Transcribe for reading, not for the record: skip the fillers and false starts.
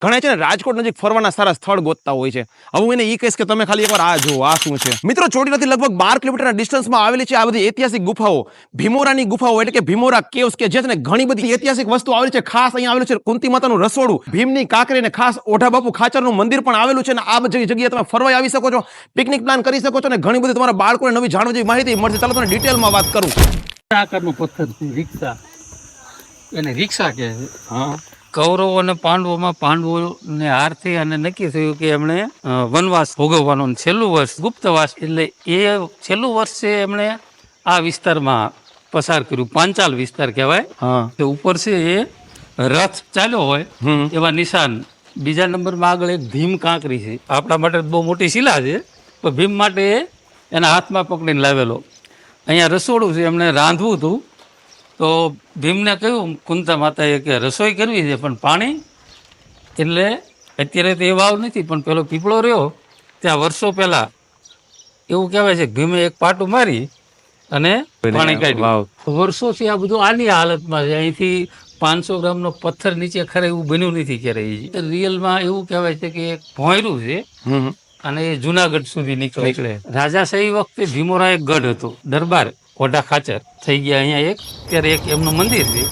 ઘણા છે ને રાજકોટ નજીક ફરવાના સારા સ્થળ ગોતતા હોય છે. હવે હું એને ઈ કહીશ કે તમે ખાલી એકવાર આ જુઓ, આ શું છે. મિત્રો, ચોટીલાથી લગભગ 12 કિલોમીટરના ડિસ્ટન્સમાં આવેલી છે આ બધી ઐતિહાસિક ગુફાઓ, ભીમોરાની ગુફાઓ એટલે કે ભીમોરા કેવ્સ, કે જે છે ને ઘણી બધી ઐતિહાસિક વસ્તુ આવેલી છે. ખાસ અહીંયા આવેલું છે કુંતી માતાનું રસોડું, ભીમની કાંકરી અને ખાસ ઓઢા બાપુ ખાચરનું મંદિર પણ આવેલું છે. અને આ બધી જગ્યાએ તમે ફરવા આવી શકો છો, પિકનિક પ્લાન કરી શકો છો અને ઘણી બધી તમારા બાળકોને નવી જાણવા જેવી માહિતી મળશે. ચાલો તમને ડિટેલમાં વાત કરું. આકારનો પથ્થર છે રિક્ષા, એને રિક્ષા કહે છે. હા, કૌરવો અને પાંડવોમાં પાંડવોને હાર થઈ અને નક્કી થયું કે એમણે વનવાસ ભોગવવાનો છેલ્લું વર્ષ ગુપ્તવાસ, એટલે એ છેલ્લું વર્ષ છે એમણે આ વિસ્તારમાં પસાર કર્યું. પાંચાલ વિસ્તાર કહેવાય. તે ઉપર છે એ રથ ચાલ્યો હોય એવા નિશાન. બીજા નંબરમાં આગળ એક ભીમ કાંકરી છે. આપણા માટે બહુ મોટી શિલા છે, તો ભીમ માટે એના હાથમાં પકડીને લાવેલો. અહીંયા રસોડું છે, એમણે રાંધવું હતું તો ભીમને કહ્યું કુંતા માતાએ કે રસોઈ કરવી છે પણ પાણી, એટલે અત્યારે તો એ વાવ નથી પણ પેલો પીપળો રહ્યો ત્યાં વર્ષો પહેલા એવું કહેવાય છે કે ભીમે એક પાટું મારી અને પાણી કાઢ્યું. વર્ષોથી આ બધું આની હાલતમાં છે. અહીંથી 500 ગ્રામનો પથ્થર નીચે ખરે એવું બન્યું નથી ક્યારેય. રિયલમાં એવું કહેવાય છે કે એક ભોંયરું છે અને એ જુનાગઢ સુધી નીકળે. રાજાશાહી વખતે ભીમોરા એક ગઢ હતો, દરબાર ઓઢા ખાચર થઈ ગયા. અહીંયા એક અત્યારે એક એમનું મંદિર છે.